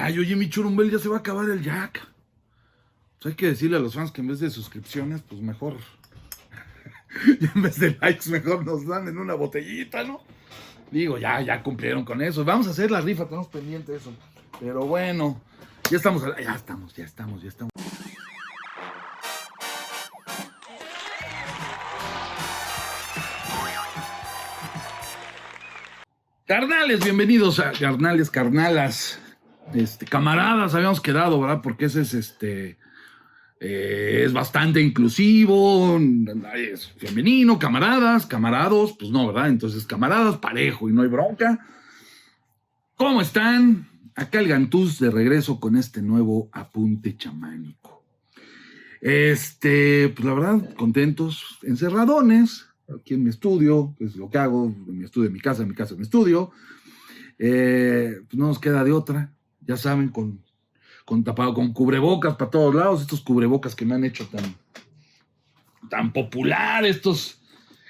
Ay, oye, mi Churumbel, ya se va a acabar el Jack. Pues hay que decirle a los fans que en vez de suscripciones, pues mejor, en vez de likes, mejor nos dan en una botellita, ¿no? Digo, ya cumplieron con eso. Vamos a hacer la rifa, tenemos pendiente eso. Pero bueno, ya estamos. Carnales, bienvenidos a Carnales, Carnalas, camaradas, habíamos quedado, ¿verdad? Porque ese es bastante inclusivo, es femenino, camaradas, camarados, pues no, ¿verdad? Entonces, camaradas, parejo y no hay bronca. ¿Cómo están? Acá el Gantús de regreso con este nuevo apunte chamánico. Pues la verdad, contentos, encerradones, aquí en mi estudio, que es lo que hago, en mi estudio, en mi casa, en mi estudio. Pues no nos queda de otra, ya saben, con tapado, con cubrebocas para todos lados, estos cubrebocas que me han hecho tan popular, estos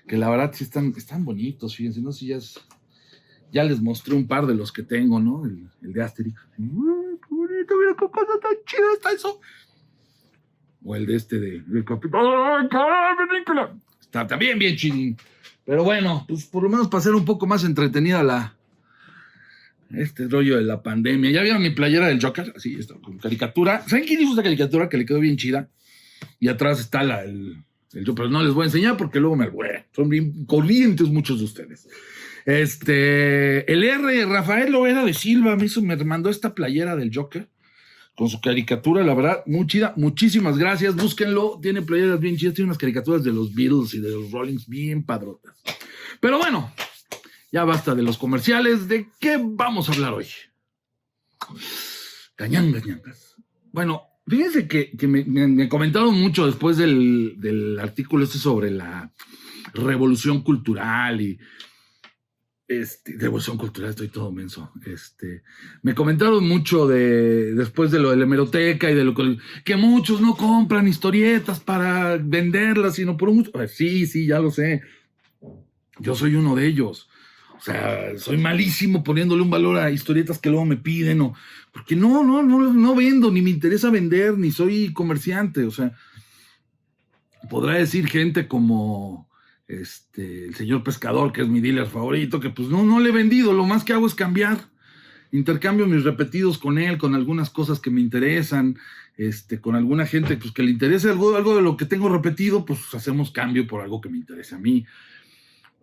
que la verdad sí están bonitos, fíjense, no sé si ya les mostré un par de los que tengo, ¿no? El de Asterix. ¡Qué bonito! Mira qué cosa tan chida está eso. O el de del Capitán. Está también bien chidín. Pero bueno, pues por lo menos para hacer un poco más entretenida este rollo de la pandemia. ¿Ya vieron mi playera del Joker? Así, está, con caricatura. ¿Saben quién hizo esta caricatura que le quedó bien chida? Y atrás está el Joker. Pero no les voy a enseñar porque luego me alburean. Son bien corrientes muchos de ustedes. El Rafael Loera de Silva me mandó esta playera del Joker con su caricatura, la verdad, muy chida. Muchísimas gracias, búsquenlo. Tiene playeras bien chidas, tiene unas caricaturas de los Beatles y de los Rollings bien padrotas. Pero bueno, ya basta de los comerciales. ¿De qué vamos a hablar hoy? Cañangas. Bueno, fíjense que me comentaron mucho después del artículo sobre la revolución cultural y revolución cultural, estoy todo menso. Me comentaron mucho después de lo de la hemeroteca y de lo que muchos no compran historietas para venderlas, sino por un gusto. Sí, ya lo sé. Yo soy uno de ellos. O sea, soy malísimo poniéndole un valor a historietas que luego me piden, porque no vendo, ni me interesa vender, ni soy comerciante. O sea, podrá decir gente como el señor pescador, que es mi dealer favorito, que pues no le he vendido, lo más que hago es cambiar, intercambio mis repetidos con él, con algunas cosas que me interesan, con alguna gente pues que le interese algo de lo que tengo repetido, pues hacemos cambio por algo que me interese a mí.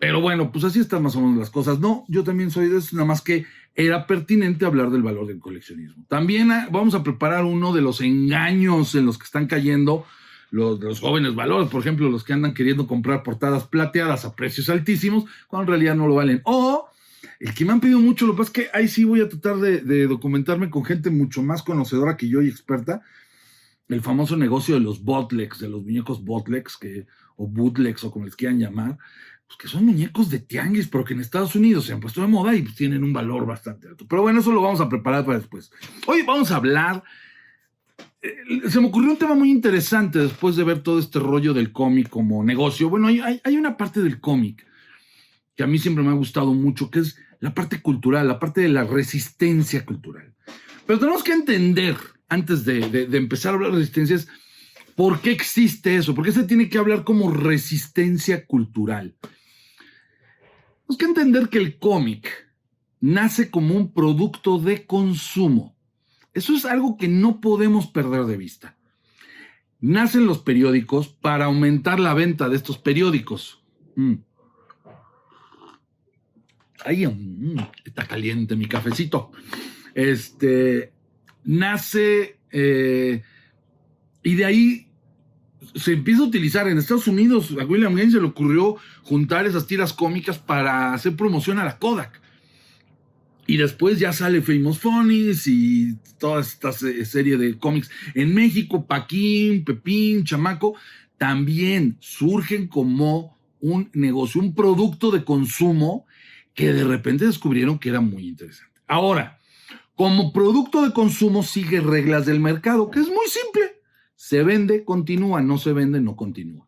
Pero bueno, pues así están más o menos las cosas. No, yo también soy de eso, nada más que era pertinente hablar del valor del coleccionismo. También vamos a preparar uno de los engaños en los que están cayendo los jóvenes valores, por ejemplo, los que andan queriendo comprar portadas plateadas a precios altísimos, cuando en realidad no lo valen. O el que me han pedido mucho, lo que pasa es que ahí sí voy a tratar de documentarme con gente mucho más conocedora que yo y experta, el famoso negocio de los botlegs, de los muñecos botlegs, o bootlegs, o como les quieran llamar, pues que son muñecos de tianguis, pero que en Estados Unidos se han puesto de moda y pues tienen un valor bastante alto. Pero bueno, eso lo vamos a preparar para después. Hoy vamos a hablar. Se me ocurrió un tema muy interesante después de ver todo este rollo del cómic como negocio. Bueno, hay una parte del cómic que a mí siempre me ha gustado mucho, que es la parte cultural, la parte de la resistencia cultural. Pero tenemos que entender, antes de empezar a hablar de resistencias, ¿por qué existe eso? ¿Por qué se tiene que hablar como resistencia cultural? Tenemos que entender que el cómic nace como un producto de consumo. Eso es algo que no podemos perder de vista. Nacen los periódicos para aumentar la venta de estos periódicos. Está caliente mi cafecito. Nace y de ahí se empieza a utilizar. En Estados Unidos a William Gaines se le ocurrió juntar esas tiras cómicas para hacer promoción a la Kodak. Y después ya sale Famous Funnies y toda esta serie de cómics. En México, Paquín, Pepín, Chamaco, también surgen como un negocio, un producto de consumo que de repente descubrieron que era muy interesante. Ahora, como producto de consumo sigue reglas del mercado, que es muy simple. Se vende, continúa, no se vende, no continúa.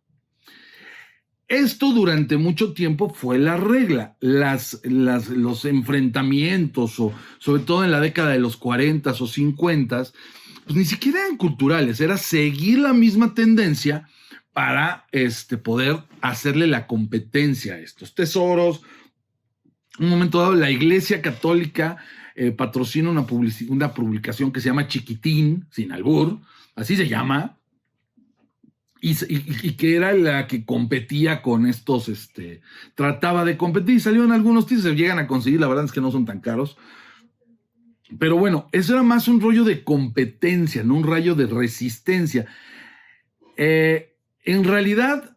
Esto durante mucho tiempo fue la regla. Los enfrentamientos, o sobre todo en la década de los 40 o 50, pues ni siquiera eran culturales, era seguir la misma tendencia para poder hacerle la competencia a estos tesoros. Un momento dado, la Iglesia Católica patrocina una publicación que se llama Chiquitín, sin albur, así se llama, y que era la que competía con estos, trataba de competir, salieron algunos títulos, se llegan a conseguir, la verdad es que no son tan caros, pero bueno, eso era más un rollo de competencia, no un rayo de resistencia. En realidad,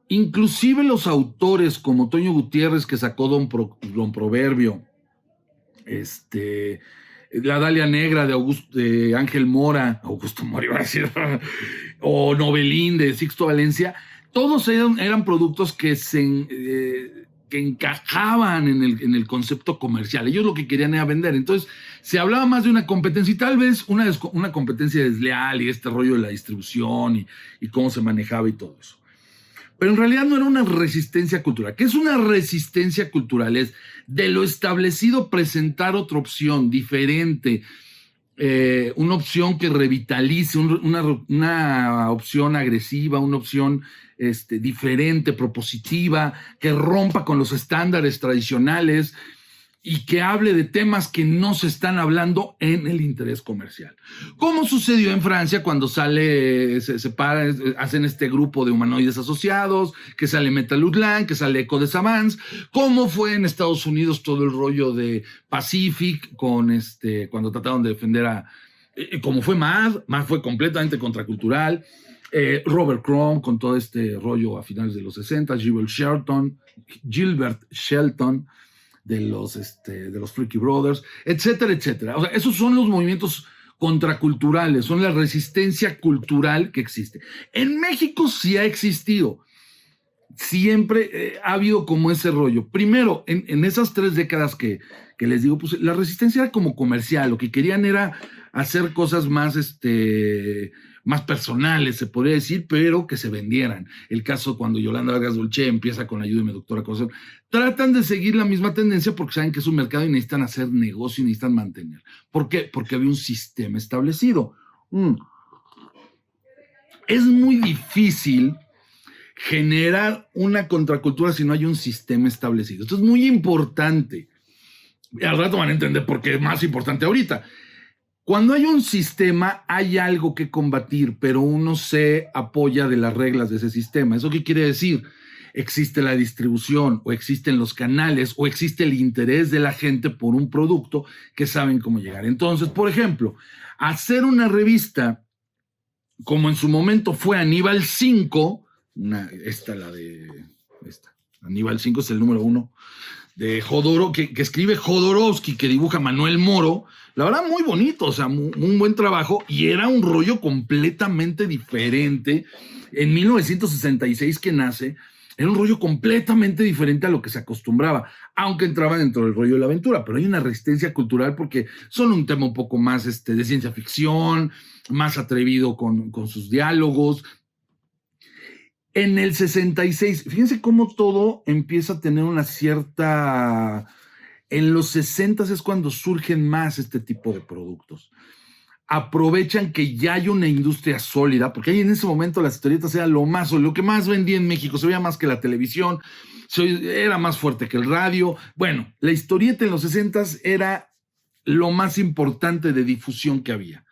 inclusive los autores como Toño Gutiérrez, que sacó Don Proverbio, La Dalia Negra de Ángel Mora, Augusto Mora iba a decir, o Novelín de Sixto Valencia, todos eran productos que que encajaban en el concepto comercial. Ellos lo que querían era vender. Entonces, se hablaba más de una competencia, y tal vez una competencia desleal, y este rollo de la distribución y cómo se manejaba y todo eso. Pero en realidad no era una resistencia cultural. ¿Qué es una resistencia cultural? Es de lo establecido presentar otra opción diferente, una opción que revitalice, una opción agresiva, una opción diferente, propositiva, que rompa con los estándares tradicionales y que hable de temas que no se están hablando en el interés comercial. Como sucedió en Francia cuando se hacen este grupo de humanoides asociados, que sale Metal Hurlant, que sale Echo de Savants, como fue en Estados Unidos todo el rollo de Pacific, cuando trataron de defender como fue Mad fue completamente contracultural, Robert Crumb con todo este rollo a finales de los 60, Gilbert Shelton, de los Freaky Brothers, etcétera, etcétera. O sea, esos son los movimientos contraculturales, son la resistencia cultural que existe. En México sí ha existido, siempre ha habido como ese rollo. Primero, en esas 3 décadas que les digo, pues la resistencia era como comercial, lo que querían era hacer cosas más personales, se podría decir, pero que se vendieran. El caso cuando Yolanda Vargas Dulce empieza con Ayúdeme, doctora Corazón, tratan de seguir la misma tendencia porque saben que es un mercado y necesitan hacer negocio y necesitan mantener. ¿Por qué? Porque había un sistema establecido. Es muy difícil generar una contracultura si no hay un sistema establecido. Esto es muy importante. Y al rato van a entender por qué es más importante ahorita. Cuando hay un sistema, hay algo que combatir, pero uno se apoya de las reglas de ese sistema. ¿Eso qué quiere decir? Existe la distribución, o existen los canales, o existe el interés de la gente por un producto que saben cómo llegar. Entonces, por ejemplo, hacer una revista, como en su momento fue Aníbal 5, Aníbal 5 es el número 1, de Jodorowsky, que escribe Jodorowsky, que dibuja Manuel Moro, la verdad muy bonito, o sea, un buen trabajo, y era un rollo completamente diferente. En 1966 que nace, era un rollo completamente diferente a lo que se acostumbraba, aunque entraba dentro del rollo de la aventura, pero hay una resistencia cultural porque son un tema un poco más de ciencia ficción, más atrevido con sus diálogos. En el 66, fíjense cómo todo empieza a tener una cierta... En los 60 es cuando surgen más este tipo de productos. Aprovechan que ya hay una industria sólida, porque ahí en ese momento las historietas eran lo que más vendía en México, se veía más que la televisión, era más fuerte que el radio. Bueno, la historieta en los 60 era lo más importante de difusión que había.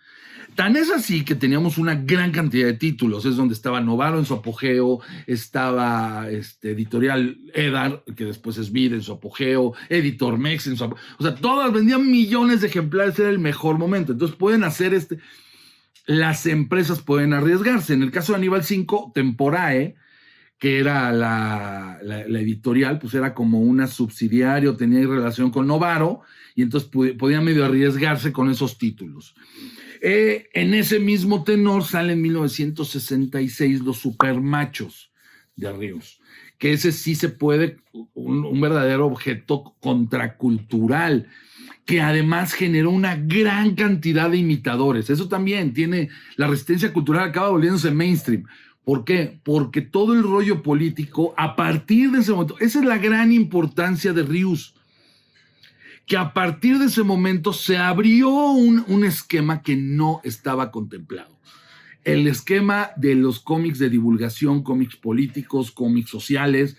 Tan es así que teníamos una gran cantidad de títulos. Es donde estaba Novaro en su apogeo, estaba Editorial Edar, que después es Vid en su apogeo, Editor Mex en su apogeo. O sea, todas vendían millones de ejemplares, era el mejor momento. Entonces pueden hacer las empresas pueden arriesgarse. En el caso de Aníbal 5, Temporae, que era la editorial, pues era como una subsidiaria, tenía relación con Novaro, y entonces podían medio arriesgarse con esos títulos. En ese mismo tenor sale en 1966 Los Supermachos de Ríos, que ese sí se puede, un verdadero objeto contracultural, que además generó una gran cantidad de imitadores. Eso también tiene, la resistencia cultural acaba volviéndose mainstream, ¿Por qué? Porque todo el rollo político, a partir de ese momento, esa es la gran importancia de Rius, que a partir de ese momento se abrió un esquema que no estaba contemplado. El esquema de los cómics de divulgación, cómics políticos, cómics sociales,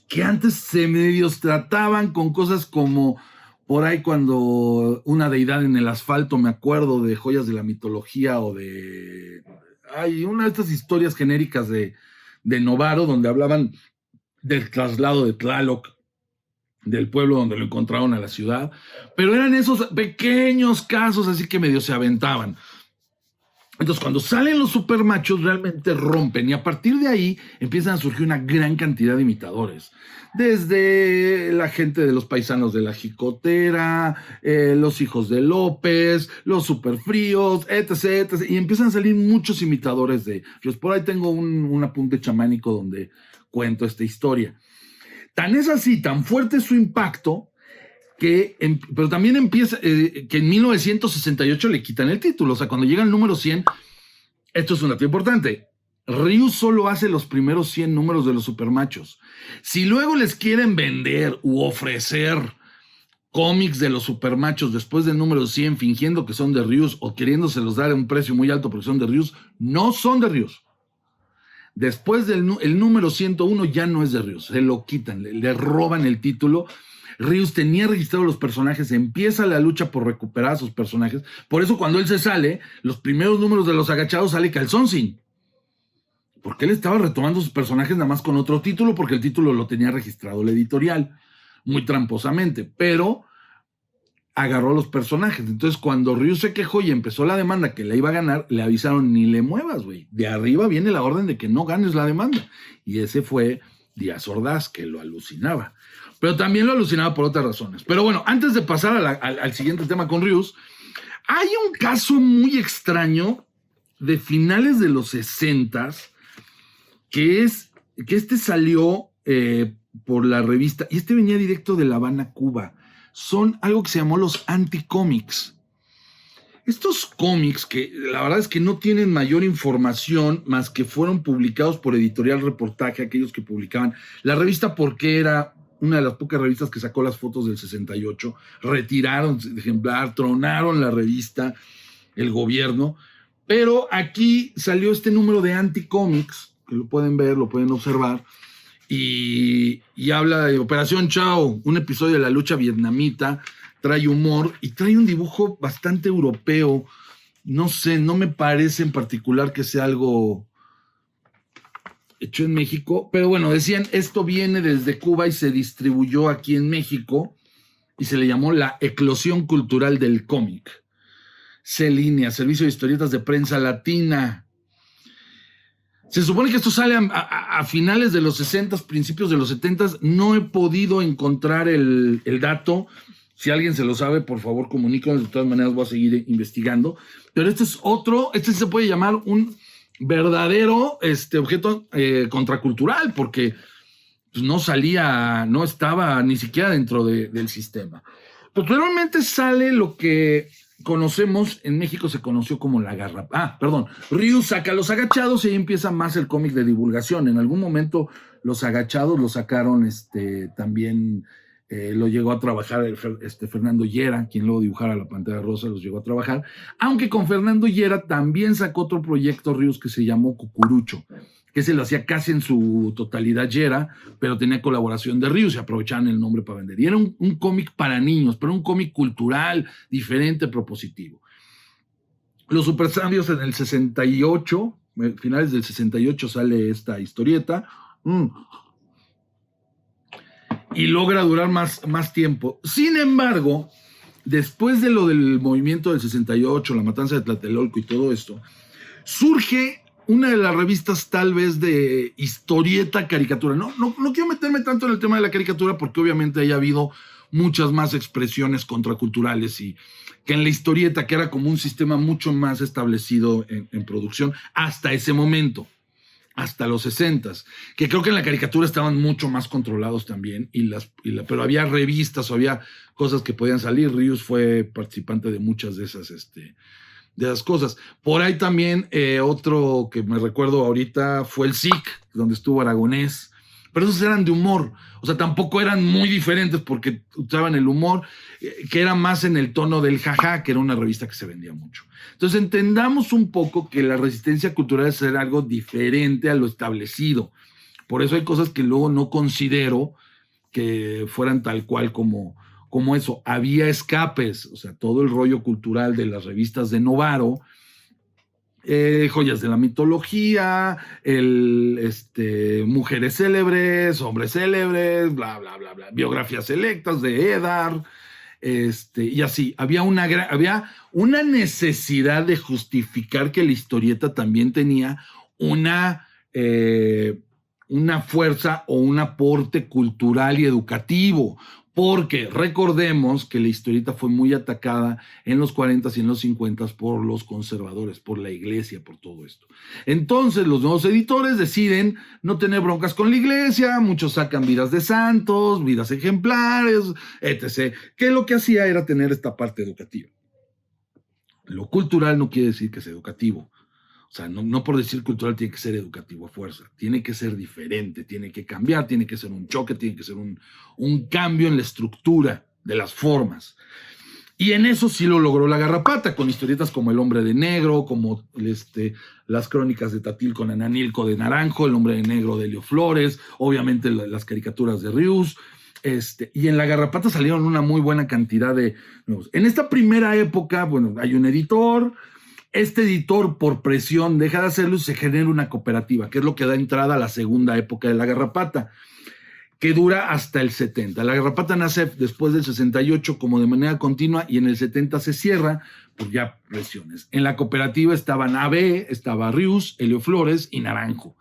que antes se medios trataban con cosas como por ahí cuando una deidad en el asfalto, me acuerdo de Joyas de la Mitología o de... Hay una de estas historias genéricas de Novaro donde hablaban del traslado de Tlaloc, del pueblo donde lo encontraron a la ciudad, pero eran esos pequeños casos así que medio se aventaban. Entonces, cuando salen los supermachos, realmente rompen, y a partir de ahí empiezan a surgir una gran cantidad de imitadores. Desde la gente de los paisanos de la Jicotera, los hijos de López, los superfríos, etc, etc. Y empiezan a salir muchos imitadores de ellos. Por ahí tengo un apunte chamánico donde cuento esta historia. Tan es así, tan fuerte es su impacto, pero también empieza, que en 1968 le quitan el título. O sea, cuando llega el número 100, esto es un dato importante. Rius solo hace los primeros 100 números de los supermachos. Si luego les quieren vender u ofrecer cómics de los supermachos después del número 100 fingiendo que son de Rius o queriéndoselos dar a un precio muy alto porque son de Rius, no son de Rius. Después del el número 101 ya no es de Rius, se lo quitan, le roban el título. Rius tenía registrados los personajes, empieza la lucha por recuperar a sus personajes. Por eso cuando él se sale, los primeros números de Los Agachados sale Calzoncín. Porque él estaba retomando sus personajes nada más con otro título, porque el título lo tenía registrado la editorial, muy tramposamente, pero agarró los personajes. Entonces cuando Rius se quejó y empezó la demanda que le iba a ganar, le avisaron, ni le muevas, güey. De arriba viene la orden de que no ganes la demanda. Y ese fue Díaz Ordaz, que lo alucinaba. Pero también lo alucinaba por otras razones. Pero bueno, antes de pasar al siguiente tema con Rius, hay un caso muy extraño de finales de los 60s, que este salió por la revista, y este venía directo de La Habana, Cuba. Son algo que se llamó los anticómics. Estos cómics, que la verdad es que no tienen mayor información más que fueron publicados por Editorial Reportaje, aquellos que publicaban la revista, porque era una de las pocas revistas que sacó las fotos del 68, retiraron el ejemplar, tronaron la revista, el gobierno, pero aquí salió este número de Anticómics, que lo pueden ver, lo pueden observar, y habla de Operación Chao, un episodio de la lucha vietnamita, trae humor y trae un dibujo bastante europeo. No sé, no me parece en particular que sea algo hecho en México, pero bueno, decían, esto viene desde Cuba y se distribuyó aquí en México y se le llamó la eclosión cultural del cómic. CELINEA, Servicio de Historietas de Prensa Latina. Se supone que esto sale a finales de los 60, principios de los 70. No he podido encontrar el dato. Si alguien se lo sabe, por favor, comuníquenos. De todas maneras, voy a seguir investigando. Pero este es otro, este se puede llamar un verdadero objeto contracultural, porque pues, no salía, no estaba ni siquiera dentro del sistema. Posteriormente sale lo que conocemos, en México se conoció como la garra. Rius saca Los Agachados y ahí empieza más el cómic de divulgación. En algún momento Los Agachados lo sacaron también, lo llegó a trabajar Fernando Llera, quien luego dibujara La Pantera Rosa, los llegó a trabajar, aunque con Fernando Llera también sacó otro proyecto Rius que se llamó Cucurucho, que se lo hacía casi en su totalidad Llera, pero tenía colaboración de Rius y aprovechaban el nombre para vender. Y era un cómic para niños, pero un cómic cultural, diferente, propositivo. Los Supersabios en el 68, finales del 68 sale esta historieta, y logra durar más tiempo. Sin embargo, después de lo del movimiento del 68, la matanza de Tlatelolco y todo esto, surge una de las revistas tal vez de historieta caricatura. No quiero meterme tanto en el tema de la caricatura porque obviamente haya habido muchas más expresiones contraculturales y que en la historieta, que era como un sistema mucho más establecido en producción hasta ese momento, hasta los 60s, que creo que en la caricatura estaban mucho más controlados también, pero había revistas o había cosas que podían salir. Rius fue participante de muchas de esas de las cosas. Por ahí también otro que me recuerdo ahorita fue el SIC, donde estuvo Aragonés, pero esos eran de humor, o sea, tampoco eran muy diferentes porque usaban el humor, que era más en el tono del jaja, que era una revista que se vendía mucho. Entonces entendamos un poco que la resistencia cultural es ser algo diferente a lo establecido. Por eso hay cosas que luego no considero que fueran tal cual como eso. Había escapes, o sea, todo el rollo cultural de las revistas de Novaro, joyas de la mitología, mujeres célebres, hombres célebres, bla, bla, bla, bla, biografías selectas de Edar, y así. Había una necesidad de justificar que la historieta también tenía una fuerza o un aporte cultural y educativo, porque recordemos que la historieta fue muy atacada en los 40s y en los 50s por los conservadores, por la iglesia, por todo esto. Entonces los nuevos editores deciden no tener broncas con la iglesia, muchos sacan vidas de santos, vidas ejemplares, etc., que lo que hacía era tener esta parte educativa. Lo cultural no quiere decir que sea educativo. O sea, no por decir cultural tiene que ser educativo a fuerza, tiene que ser diferente, tiene que cambiar, tiene que ser un choque, tiene que ser un cambio en la estructura de las formas. Y en eso sí lo logró La Garrapata, con historietas como El Hombre de Negro, como las crónicas de Tatil con Ananilco de Naranjo, El Hombre de Negro de Helio Flores, obviamente las caricaturas de Rius. Y en La Garrapata salieron una muy buena cantidad de nuevos. En esta primera época, bueno, hay un editor. Este editor, por presión, deja de hacerlo y se genera una cooperativa, que es lo que da entrada a la segunda época de La Garrapata, que dura hasta el 70. La Garrapata nace después del 68 como de manera continua y en el 70 se cierra por ya presiones. En la cooperativa estaban AB, estaba Rius, Helio Flores y Naranjo.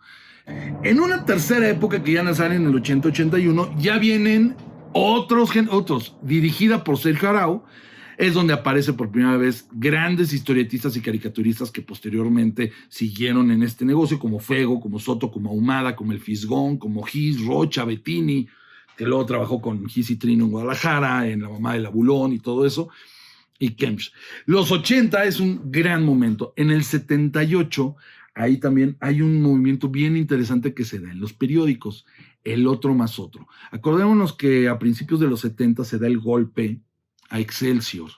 En una tercera época que ya nace en el 80-81, ya vienen otros, dirigida por Sergio Arau. Es donde aparece por primera vez grandes historietistas y caricaturistas que posteriormente siguieron en este negocio, como Fego, como Soto, como Ahumada, como El Fisgón, como Gis, Rocha, Bettini, que luego trabajó con Gis y Trino en Guadalajara, en La Mamá del Abulón y todo eso, y Kemps. Los 80 es un gran momento. En el 78, ahí también hay un movimiento bien interesante que se da en los periódicos, El Otro más Otro. Acordémonos que a principios de los 70 se da el golpe a Excelsior,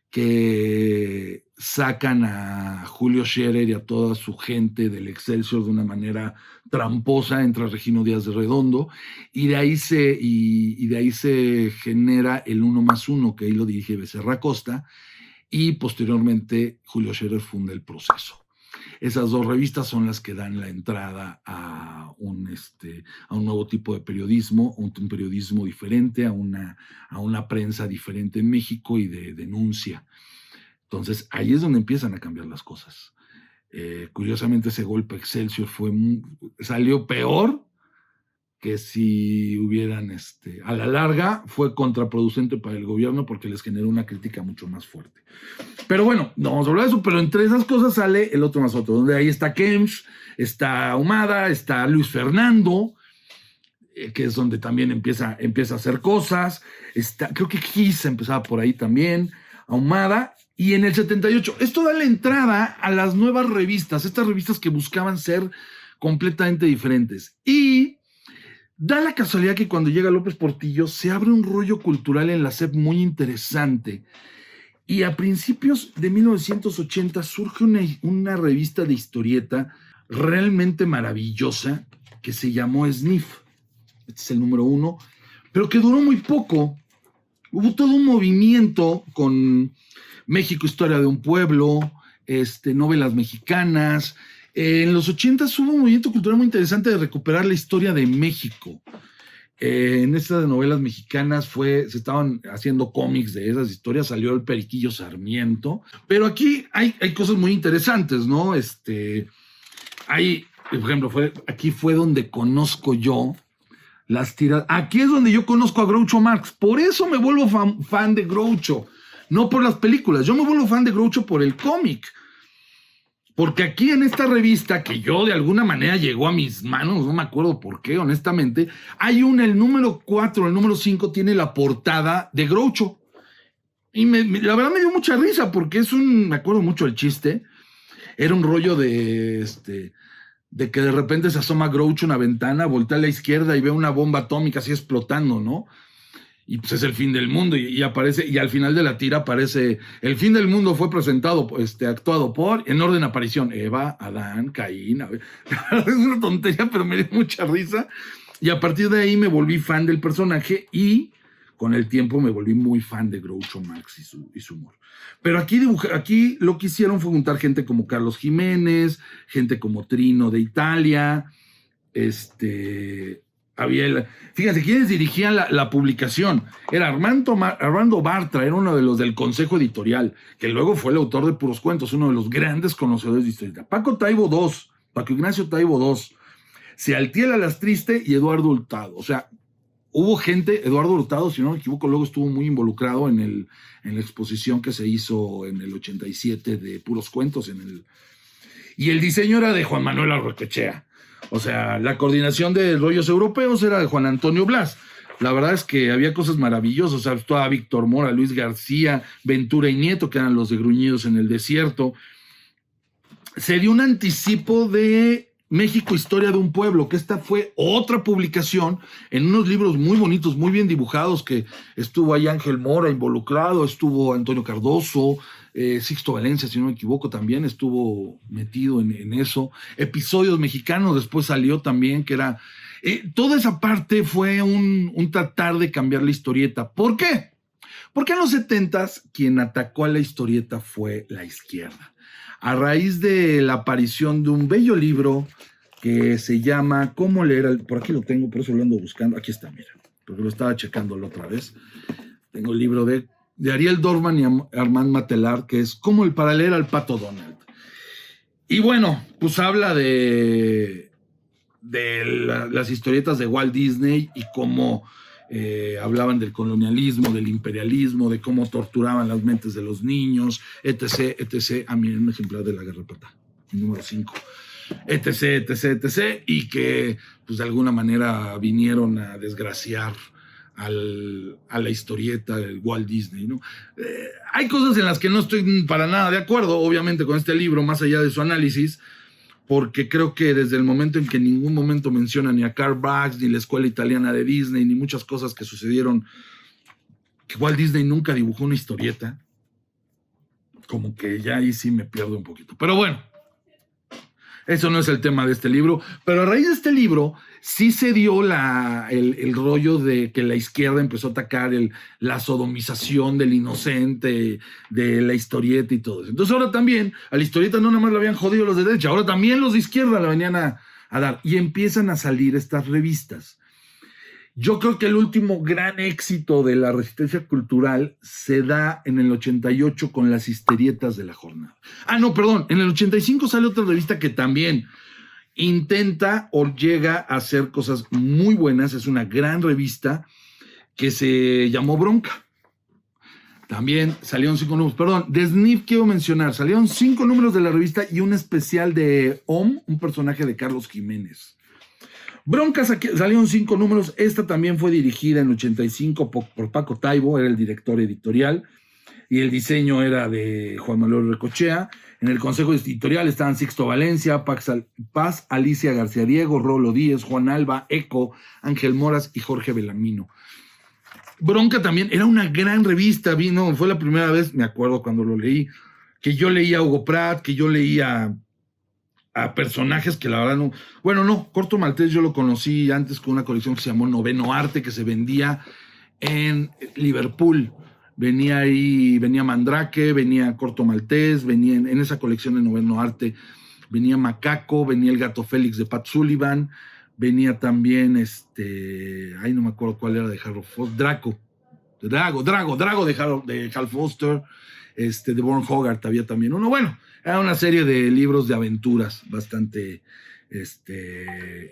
que sacan a Julio Scherer y a toda su gente del Excelsior de una manera tramposa, entra Regino Díaz de Redondo, y de ahí se genera el 1+1, que ahí lo dirige Becerra Costa, y posteriormente Julio Scherer funda El Proceso. Esas dos revistas son las que dan la entrada a un nuevo tipo de periodismo, un periodismo diferente, a una prensa diferente en México y de denuncia. Entonces, ahí es donde empiezan a cambiar las cosas. Curiosamente, ese golpe Excelsior salió peor que si hubieran, a la larga, fue contraproducente para el gobierno porque les generó una crítica mucho más fuerte. Pero bueno, no vamos a hablar de eso, pero entre esas cosas sale El Otro más Otro, donde ahí está Kemps, está Ahumada, está Luis Fernando, que es donde también empieza a hacer cosas, creo que Gis empezaba por ahí también, Ahumada, y en el 78, esto da la entrada a las nuevas revistas, estas revistas que buscaban ser completamente diferentes, y da la casualidad que cuando llega López Portillo se abre un rollo cultural en la SEP muy interesante. Y a principios de 1980 surge una revista de historieta realmente maravillosa que se llamó Sniff. Este es el número 1, pero que duró muy poco. Hubo todo un movimiento con México, Historia de un Pueblo, novelas mexicanas. En los 80s hubo un movimiento cultural muy interesante de recuperar la historia de México. En estas novelas mexicanas se estaban haciendo cómics de esas historias, salió el Periquillo Sarmiento, pero aquí hay cosas muy interesantes, ¿no? Por ejemplo, aquí fue donde conozco yo las tiras. Aquí es donde yo conozco a Groucho Marx, por eso me vuelvo fan de Groucho, no por las películas, yo me vuelvo fan de Groucho por el cómic. Porque aquí en esta revista, que yo de alguna manera llegó a mis manos, no me acuerdo por qué, honestamente, hay el número 4, el número 5 tiene la portada de Groucho. Y la verdad me dio mucha risa porque me acuerdo mucho el chiste, era un rollo de que de repente se asoma Groucho a una ventana, voltea a la izquierda y ve una bomba atómica así explotando, ¿no? Y pues es el fin del mundo y aparece, y al final de la tira aparece, el fin del mundo fue presentado, actuado por, en orden de aparición, Eva, Adán, Caín. Es una tontería, pero me dio mucha risa. Y a partir de ahí me volví fan del personaje y con el tiempo me volví muy fan de Groucho Marx y su humor. Pero aquí lo que hicieron fue juntar gente como Carlos Jiménez, gente como Trino de Italia, fíjense, ¿quiénes dirigían la publicación? Era Armando Bartra, era uno de los del Consejo Editorial, que luego fue el autor de Puros Cuentos, uno de los grandes conocedores de historieta. Paco Ignacio Taibo II, Sealtiel Alastriste y Eduardo Hurtado. O sea, hubo gente, Eduardo Hurtado, si no me equivoco, luego estuvo muy involucrado en la exposición que se hizo en el 87 de Puros Cuentos. Y el diseño era de Juan Manuel Arrochea. O sea, la coordinación de rollos europeos era de Juan Antonio Blas. La verdad es que había cosas maravillosas. O sea, estaba Víctor Mora, Luis García, Ventura y Nieto, que eran los de Gruñidos en el Desierto. Se dio un anticipo de México, Historia de un Pueblo, que esta fue otra publicación en unos libros muy bonitos, muy bien dibujados, que estuvo ahí Ángel Mora involucrado, estuvo Antonio Cardoso, Sixto Valencia, si no me equivoco, también estuvo metido en eso. Episodios mexicanos después salió también, que era... toda esa parte fue un tratar de cambiar la historieta. ¿Por qué? Porque en los 70s quien atacó a la historieta fue la izquierda. A raíz de la aparición de un bello libro que se llama ¿Cómo leer? Por aquí lo tengo, por eso lo ando buscando. Aquí está, mira, porque lo estaba checando la otra vez. Tengo el libro de Ariel Dorfman y Armand Matelar, que es para leer al Pato Donald. Y bueno, pues habla de las historietas de Walt Disney y cómo hablaban del colonialismo, del imperialismo, de cómo torturaban las mentes de los niños, etc, etc. A mí un ejemplar de La Garrapata, mi número 5, etc, etc, etc. Y que pues de alguna manera vinieron a desgraciar a la historieta del Walt Disney, ¿no? Hay cosas en las que no estoy para nada de acuerdo, obviamente, con este libro, más allá de su análisis, porque creo que desde el momento en que en ningún momento menciona ni a Karl Barks, ni la escuela italiana de Disney, ni muchas cosas que sucedieron, que Walt Disney nunca dibujó una historieta, como que ya ahí sí me pierdo un poquito. Pero bueno, eso no es el tema de este libro, pero a raíz de este libro sí se dio el rollo de que la izquierda empezó a atacar la sodomización del inocente, de la historieta y todo eso. Entonces ahora también a la historieta no nada más la habían jodido los de derecha, ahora también los de izquierda la venían a dar. Y empiezan a salir estas revistas. Yo creo que el último gran éxito de la resistencia cultural se da en el 88 con las historietas de la jornada. No, perdón, en el 85 sale otra revista que también intenta o llega a hacer cosas muy buenas. Es una gran revista que se llamó Bronca. También salieron 5 números. Perdón, de Sniff quiero mencionar. Salieron 5 números de la revista y un especial de Om, un personaje de Carlos Jiménez. Bronca salieron 5 números. Esta también fue dirigida en 85 por Paco Taibo, era el director editorial. Y el diseño era de Juan Manuel Recochea. En el consejo editorial estaban Sixto Valencia, Paz Alicia García Diego, Rolo Díez, Juan Alba, Eco, Ángel Moras y Jorge Belamino. Bronca también era una gran revista. Fue la primera vez, me acuerdo cuando lo leí, que yo leía a Hugo Pratt, que yo leía a personajes que la verdad no... Bueno, no, Corto Maltés yo lo conocí antes con una colección que se llamó Noveno Arte, que se vendía en Liverpool. Venía Mandrake, venía Corto Maltés, venía en esa colección de Noveno Arte, venía Macaco, venía el Gato Félix de Pat Sullivan, venía también no me acuerdo cuál era de Harold Foster, Drago de Hal Foster, de Born Hogarth había también uno. Bueno, era una serie de libros de aventuras bastante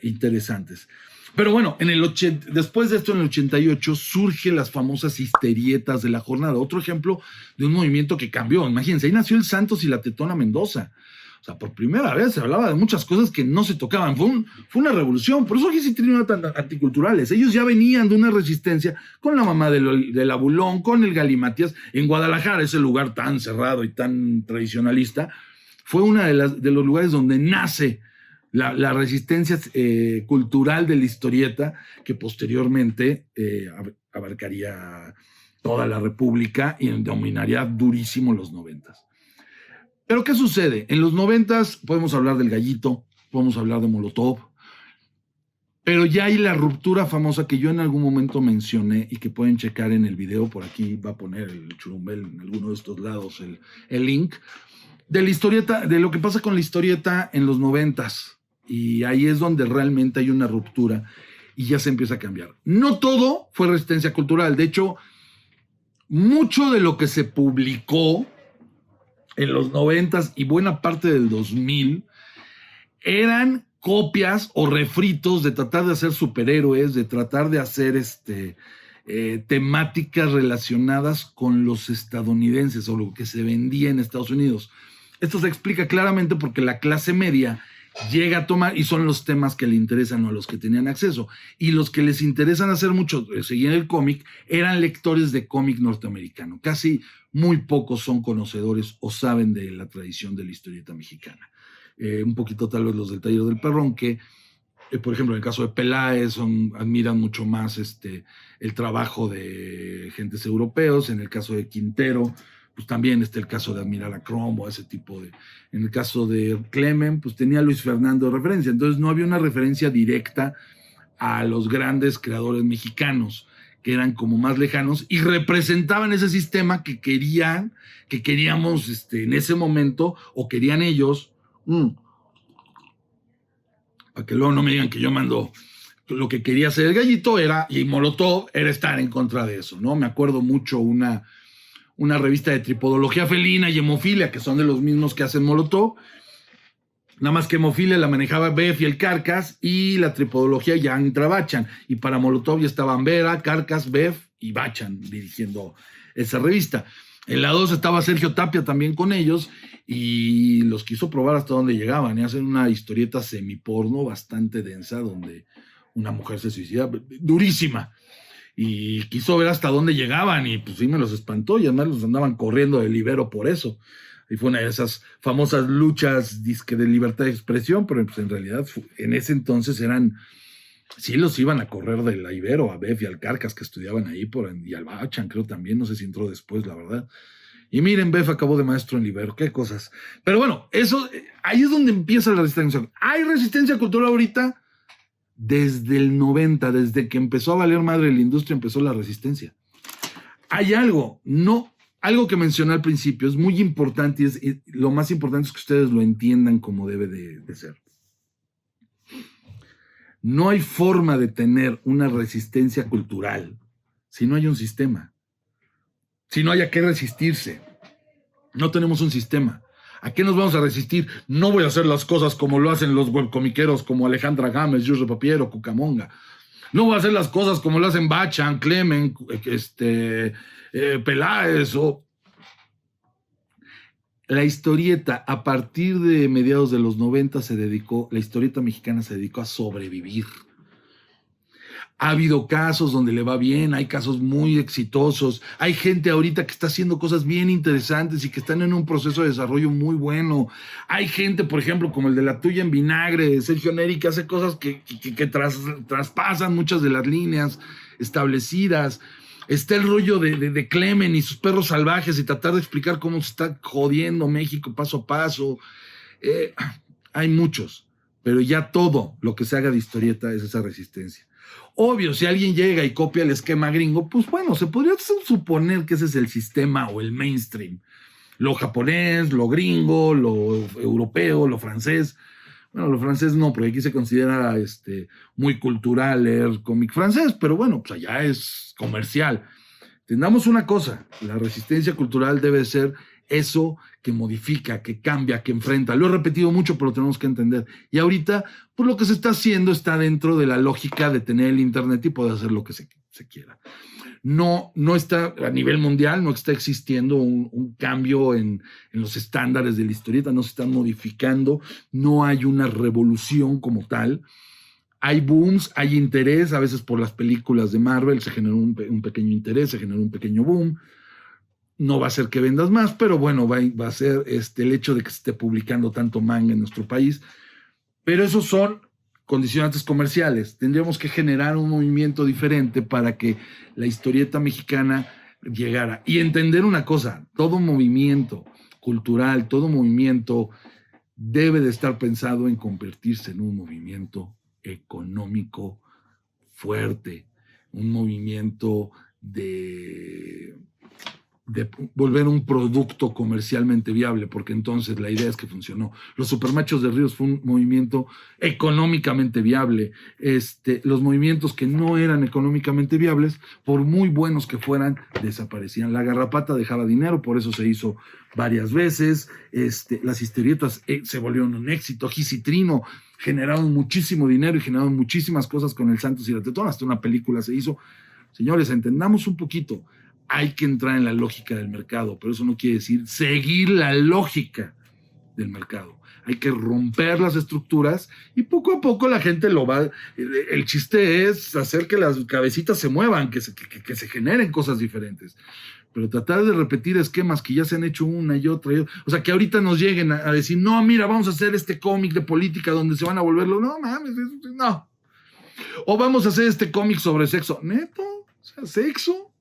interesantes. Pero bueno, después de esto, en el 88, surgen las famosas historietas de la jornada. Otro ejemplo de un movimiento que cambió. Imagínense, ahí nació el Santos y la Tetona Mendoza. O sea, por primera vez se hablaba de muchas cosas que no se tocaban. Fue una revolución. Por eso aquí sí tienen tan anticulturales. Ellos ya venían de una resistencia con la mamá del Abulón, con el Galimatías. En Guadalajara, ese lugar tan cerrado y tan tradicionalista, fue uno de los lugares donde nace la resistencia cultural de la historieta, que posteriormente abarcaría toda la República y dominaría durísimo los 90s. Pero ¿qué sucede? En los 90s podemos hablar del Gallito, podemos hablar de Molotov, pero ya hay la ruptura famosa que yo en algún momento mencioné y que pueden checar en el video. Por aquí va a poner el Churumbel en alguno de estos lados el link de la historieta, de lo que pasa con la historieta en los 90s. Y ahí es donde realmente hay una ruptura y ya se empieza a cambiar. No todo fue resistencia cultural. De hecho, mucho de lo que se publicó en los 90s y buena parte del 2000 eran copias o refritos de tratar de hacer superhéroes, de tratar de hacer temáticas relacionadas con los estadounidenses o lo que se vendía en Estados Unidos. Esto se explica claramente porque la clase media llega a tomar, y son los temas que le interesan o a los que tenían acceso, y los que les interesan hacer mucho, seguir el cómic, eran lectores de cómic norteamericano. Casi muy pocos son conocedores o saben de la tradición de la historieta mexicana. Un poquito tal vez los del Taller del Perrón, que por ejemplo en el caso de Peláez admiran mucho más el trabajo de gentes europeos. En el caso de Quintero, pues también está el caso de admirar a Cromo, ese tipo de... En el caso de Clemen, pues tenía a Luis Fernando de referencia. Entonces no había una referencia directa a los grandes creadores mexicanos, que eran como más lejanos y representaban ese sistema que queríamos en ese momento, o querían ellos, para que luego no me digan que yo mando. Lo que quería hacer el Gallito y Molotov era estar en contra de eso, ¿no? Me acuerdo mucho una revista de tripodología felina y hemofilia, que son de los mismos que hacen Molotov, nada más que hemofilia la manejaba Beff y el Carcas, y la tripodología ya entra Bachan, y para Molotov ya estaban Vera, Carcas, Beff y Bachan dirigiendo esa revista. En la 2 estaba Sergio Tapia también con ellos, y los quiso probar hasta dónde llegaban, y hacen una historieta semiporno bastante densa, donde una mujer se suicida, durísima, y quiso ver hasta dónde llegaban, y pues sí me los espantó, y además los andaban corriendo del Ibero por eso. Y fue una de esas famosas luchas de libertad de expresión, pero pues en realidad en ese entonces sí los iban a correr de la Ibero, a Beff y al Carcas, que estudiaban ahí, y al Bachan creo también, no sé si entró después, la verdad. Y miren, Beff acabó de maestro en Ibero, qué cosas. Pero bueno, ahí es donde empieza la resistencia. ¿Hay resistencia cultural ahorita? Desde el 90, desde que empezó a valer madre la industria, empezó la resistencia. Hay algo que mencioné al principio, es muy importante, y lo más importante es que ustedes lo entiendan como debe de ser. No hay forma de tener una resistencia cultural si no hay un sistema, si no hay a qué resistirse. No tenemos un sistema. ¿A qué nos vamos a resistir? No voy a hacer las cosas como lo hacen los webcomiqueros como Alejandra Gámez, Yusre Papiero, Cucamonga. No voy a hacer las cosas como lo hacen Bachan, Clemen, Peláez. La historieta, a partir de mediados de los 90, la historieta mexicana se dedicó a sobrevivir. Ha habido casos donde le va bien, hay casos muy exitosos, hay gente ahorita que está haciendo cosas bien interesantes y que están en un proceso de desarrollo muy bueno. Hay gente, por ejemplo, como el de La Tuya en Vinagre, Sergio Neri, que hace cosas que traspasan muchas de las líneas establecidas. Está el rollo de Clemen y sus perros salvajes y tratar de explicar cómo se está jodiendo México paso a paso. Hay muchos, pero ya todo lo que se haga de historieta es esa resistencia. Obvio, si alguien llega y copia el esquema gringo, pues bueno, se podría suponer que ese es el sistema o el mainstream. Lo japonés, lo gringo, lo europeo, lo francés. Bueno, lo francés no, porque aquí se considera muy cultural leer cómic francés, pero bueno, pues allá es comercial. Entendamos una cosa, la resistencia cultural debe ser eso que modifica, que cambia, que enfrenta. Lo he repetido mucho, pero lo tenemos que entender. Y ahorita, pues lo que se está haciendo está dentro de la lógica de tener el internet y poder hacer lo que se se quiera. No está a nivel mundial, no está existiendo un cambio en los estándares de la historieta, no se están modificando, no hay una revolución como tal. Hay booms, hay interés, a veces por las películas de Marvel se generó un pequeño interés, se generó un pequeño boom. No va a ser que vendas más, pero bueno, va a ser el hecho de que se esté publicando tanto manga en nuestro país. Pero esos son condicionantes comerciales. Tendríamos que generar un movimiento diferente para que la historieta mexicana llegara. Y entender una cosa, todo movimiento cultural, todo movimiento debe de estar pensado en convertirse en un movimiento económico fuerte, un movimiento de volver un producto comercialmente viable, porque entonces la idea es que funcionó. Los Supermachos de Ríos fue un movimiento económicamente viable. Los movimientos que no eran económicamente viables, por muy buenos que fueran, desaparecían. La Garrapata dejaba dinero, por eso se hizo varias veces. Las historietas se volvieron un éxito. Gis y Trino generaron muchísimo dinero y generaron muchísimas cosas con el Santos y la Tetona. Hasta una película se hizo. Señores, entendamos un poquito. Hay que entrar en la lógica del mercado, pero eso no quiere decir seguir la lógica del mercado. Hay que romper las estructuras y poco a poco la gente lo va. El chiste es hacer que las cabecitas se muevan, que se generen cosas diferentes. Pero tratar de repetir esquemas que ya se han hecho una y otra. O sea, que ahorita nos lleguen a decir, no, mira, vamos a hacer este cómic de política donde se van a volverlo. No, mames, no. O vamos a hacer este cómic sobre sexo. ¿Neto? O sea, ¿sexo?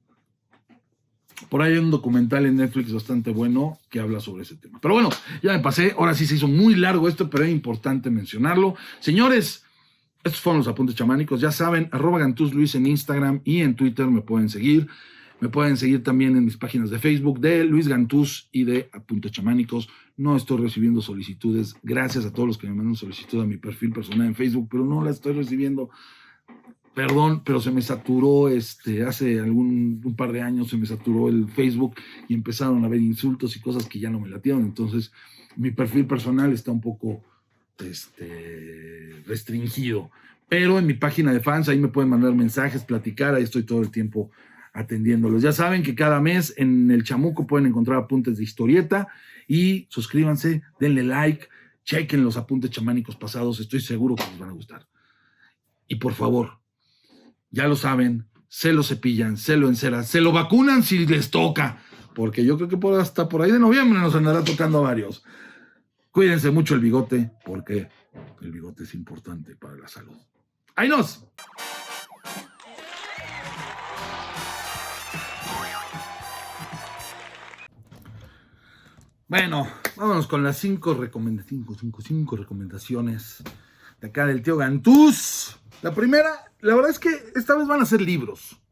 Por ahí hay un documental en Netflix bastante bueno que habla sobre ese tema. Pero bueno, ya me pasé. Ahora sí se hizo muy largo esto, pero es importante mencionarlo. Señores, estos fueron los apuntes chamánicos. Ya saben, @GantuzLuis en Instagram y en Twitter me pueden seguir. Me pueden seguir también en mis páginas de Facebook de Luis Gantuz y de Apuntes Chamánicos. No estoy recibiendo solicitudes. Gracias a todos los que me mandan solicitud a mi perfil personal en Facebook, pero no la estoy recibiendo. Perdón, pero se me saturó, hace un par de años se me saturó el Facebook y empezaron a haber insultos y cosas que ya no me latieron. Entonces, mi perfil personal está un poco restringido. Pero en mi página de fans, ahí me pueden mandar mensajes, platicar, ahí estoy todo el tiempo atendiéndolos. Ya saben que cada mes en el Chamuco pueden encontrar apuntes de historieta y suscríbanse, denle like, chequen los apuntes chamánicos pasados, estoy seguro que les van a gustar. Y por favor, ya lo saben, se lo cepillan, se lo enceran, se lo vacunan si les toca, porque yo creo que hasta por ahí de noviembre nos andará tocando a varios. Cuídense mucho el bigote, porque el bigote es importante para la salud. ¡Ahí nos! Bueno, vámonos con las 5 recomendaciones de acá del tío Gantuz. La primera, la verdad es que esta vez van a ser libros,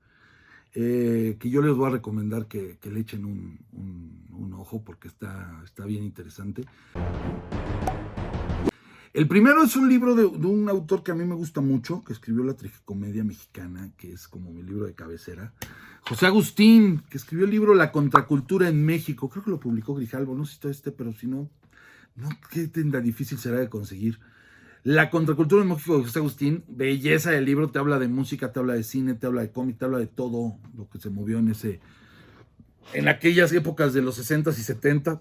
que yo les voy a recomendar que le echen un ojo porque está bien interesante. El primero es un libro de un autor que a mí me gusta mucho, que escribió la tragicomedia mexicana, que es como mi libro de cabecera. José Agustín, que escribió el libro La Contracultura en México. Creo que lo publicó Grijalbo, no sé si está pero si no, qué tan difícil será de conseguir. La Contracultura en México de José Agustín, belleza del libro, te habla de música, te habla de cine, te habla de cómic, te habla de todo lo que se movió en aquellas épocas de los 60s y 70s.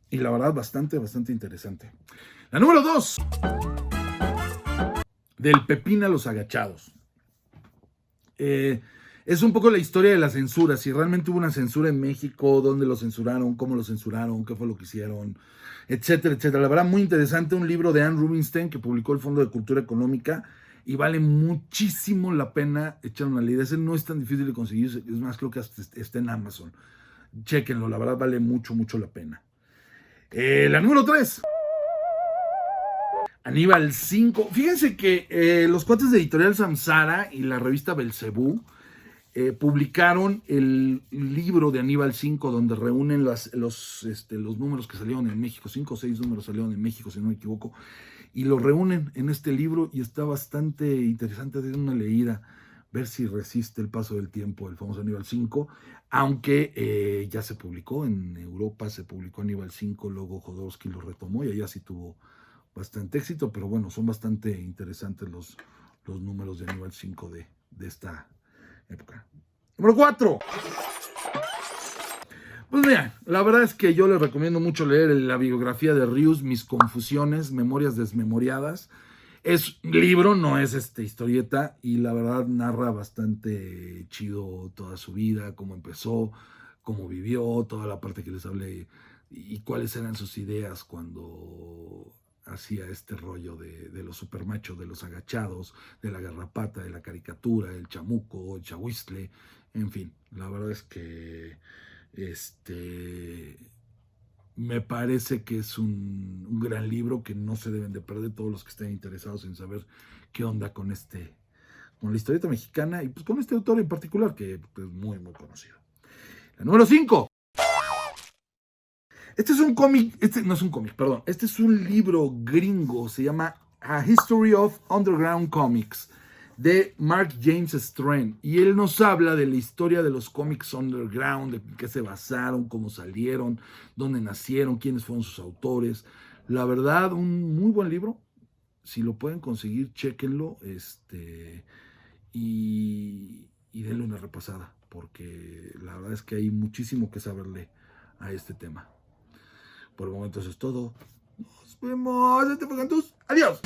Y la verdad, bastante interesante. La número 2, del Pepín a los agachados. Es un poco la historia de la censura, si realmente hubo una censura en México, dónde lo censuraron, cómo lo censuraron, qué fue lo que hicieron, etcétera, etcétera. La verdad, muy interesante, un libro de Anne Rubinstein que publicó el Fondo de Cultura Económica y vale muchísimo la pena echar una leída. Ese no es tan difícil de conseguir, es más, creo que hasta está en Amazon. Chéquenlo, la verdad vale mucho la pena. La número 3, Aníbal 5. Fíjense que los cuates de Editorial Samsara y la revista Belcebú publicaron el libro de Aníbal 5, donde reúnen los números que salieron en México. 5 o 6 números salieron en México, si no me equivoco, y los reúnen en este libro y está bastante interesante de una leída, ver si resiste el paso del tiempo el famoso Aníbal 5, aunque ya se publicó en Europa, se publicó Aníbal 5, luego Jodorowsky lo retomó y allá sí tuvo bastante éxito, pero bueno, son bastante interesantes los números de Aníbal 5 de esta época. Número 4. Pues mira, la verdad es que yo les recomiendo mucho leer la biografía de Rius, Mis Confusiones, Memorias Desmemoriadas. Es libro, no es historieta, y la verdad narra bastante chido toda su vida, cómo empezó, cómo vivió, toda la parte que les hablé y cuáles eran sus ideas cuando hacía este rollo de los supermachos, de los agachados, de la garrapata, de la caricatura, el chamuco, el chahuiztle, en fin, la verdad es que este me parece que es un gran libro que no se deben de perder todos los que estén interesados en saber qué onda con la historieta mexicana y pues con este autor en particular que es muy, muy conocido. La número 5. Este es un cómic, no es un cómic, perdón, este es un libro gringo, se llama A History of Underground Comics, de Mark James Strand, y él nos habla de la historia de los cómics underground, de qué se basaron, cómo salieron, dónde nacieron, quiénes fueron sus autores. La verdad, un muy buen libro. Si lo pueden conseguir, chéquenlo, y denle una repasada, porque la verdad es que hay muchísimo que saberle a este tema. Por el momento eso es todo. Nos vemos. Adiós.